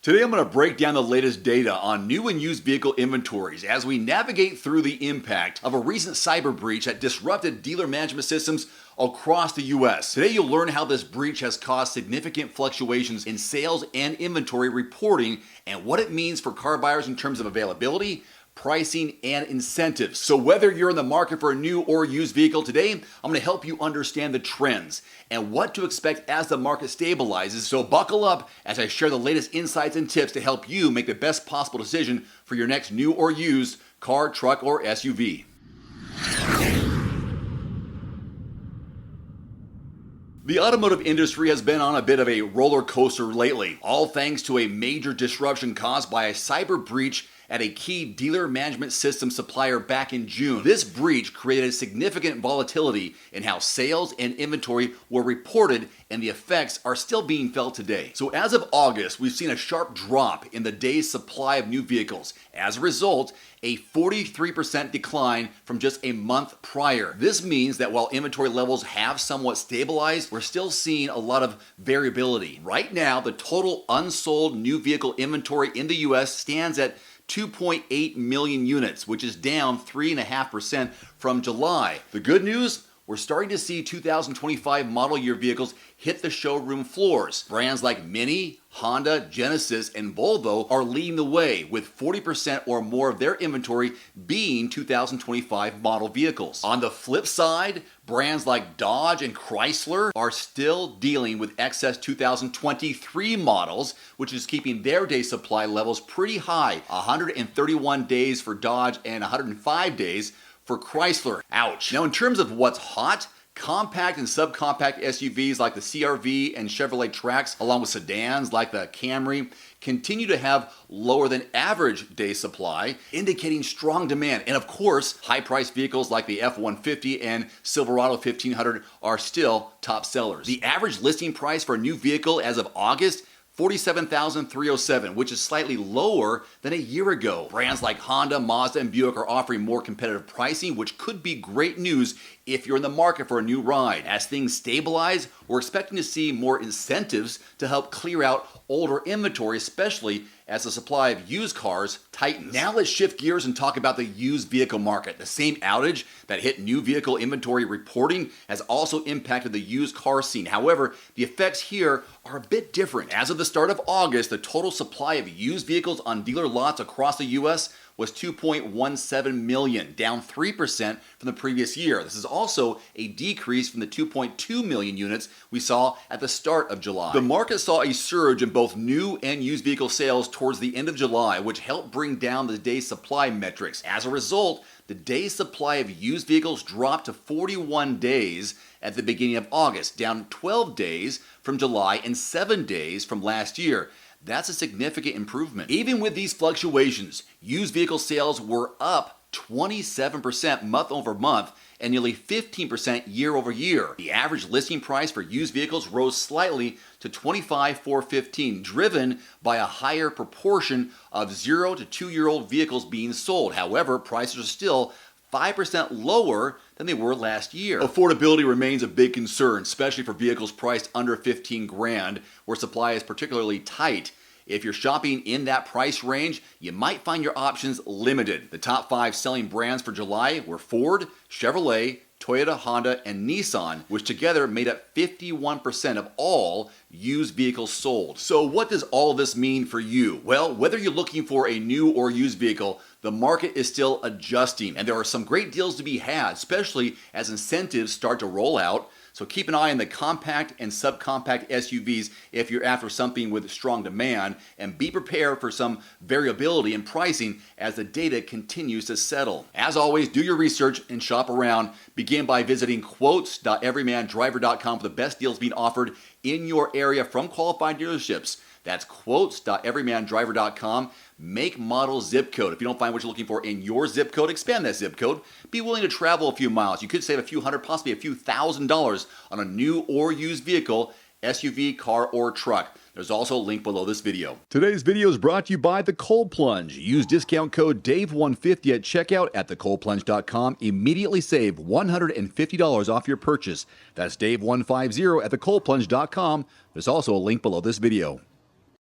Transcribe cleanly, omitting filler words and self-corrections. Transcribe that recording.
Today I'm going to break down the latest data on new and used vehicle inventories as we navigate through the impact of a recent cyber breach that disrupted dealer management systems across the US. Today you'll learn how this breach has caused significant fluctuations in sales and inventory reporting and what it means for car buyers in terms of availability, pricing, and incentives. So whether you're in the market for a new or used vehicle today, I'm going to help you understand the trends and what to expect as the market stabilizes. So buckle up as I share the latest insights and tips to help you make the best possible decision for your next new or used car, truck, or SUV. The automotive industry has been on a bit of a roller coaster lately, all thanks to a major disruption caused by a cyber breach at a key dealer management system supplier back in June. This breach created significant volatility in how sales and inventory were reported, and the effects are still being felt today. So as of August, we've seen a sharp drop in the day's supply of new vehicles. As a result, a 43% decline from just a month prior. This means that while inventory levels have somewhat stabilized, we're still seeing a lot of variability. Right now, the total unsold new vehicle inventory in the US stands at 2.8 million units, which is down 3.5% from July. The good news? We're starting to see 2025 model year vehicles hit the showroom floors. Brands like Mini, Honda, Genesis, and Volvo are leading the way, with 40% or more of their inventory being 2025 model vehicles. On the flip side, brands like Dodge and Chrysler are still dealing with excess 2023 models, which is keeping their day supply levels pretty high, 131 days for Dodge and 105 days for Chrysler. Ouch. Now in terms of what's hot, compact and subcompact SUVs like the CR-V and Chevrolet Trax, along with sedans like the Camry, continue to have lower than average day supply, indicating strong demand. And of course, high-priced vehicles like the F-150 and Silverado 1500 are still top sellers. The average listing price for a new vehicle as of August, $47,307, which is slightly lower than a year ago. Brands like Honda, Mazda, and Buick are offering more competitive pricing, which could be great news if you're in the market for a new ride. As things stabilize, we're expecting to see more incentives to help clear out older inventory, especially as the supply of used cars tightens. Now let's shift gears and talk about the used vehicle market. The same outage that hit new vehicle inventory reporting has also impacted the used car scene. However, the effects here are a bit different. As of the start of August, the total supply of used vehicles on dealer lots across the US was 2.17 million, down 3% from the previous year. This is also a decrease from the 2.2 million units we saw at the start of July. The market saw a surge in both new and used vehicle sales towards the end of July, which helped bring down the day supply metrics. As a result, the day supply of used vehicles dropped to 41 days at the beginning of August, down 12 days from July and 7 days from last year. That's a significant improvement. Even with these fluctuations, used vehicle sales were up 27% month over month and nearly 15% year over year. The average listing price for used vehicles rose slightly to $25,415, driven by a higher proportion of 0 to 2-year-old vehicles being sold. However, prices are still 5% lower than they were last year. Affordability remains a big concern, especially for vehicles priced under 15 grand, where supply is particularly tight. If you're shopping in that price range, you might find your options limited. The top 5 selling brands for July were Ford, Chevrolet, Toyota, Honda, and Nissan, which together made up 51% of all used vehicles sold. So what does all this mean for you? Well, whether you're looking for a new or used vehicle, the market is still adjusting, and there are some great deals to be had, especially as incentives start to roll out. So keep an eye on the compact and subcompact SUVs if you're after something with strong demand, and be prepared for some variability in pricing as the data continues to settle. As always, do your research and shop around. Begin by visiting quotes.everymandriver.com for the best deals being offered in your area from qualified dealerships. That's quotes.everymandriver.com. Make, model, zip code. If you don't find what you're looking for in your zip code, expand that zip code. Be willing to travel a few miles. You could save a few hundred, possibly a few $1,000s on a new or used vehicle, SUV, car, or truck. There's also a link below this video. Today's video is brought to you by The Cold Plunge. Use discount code DAVE150 at checkout at thecoldplunge.com. Immediately save $150 off your purchase. That's DAVE150 at thecoldplunge.com. There's also a link below this video.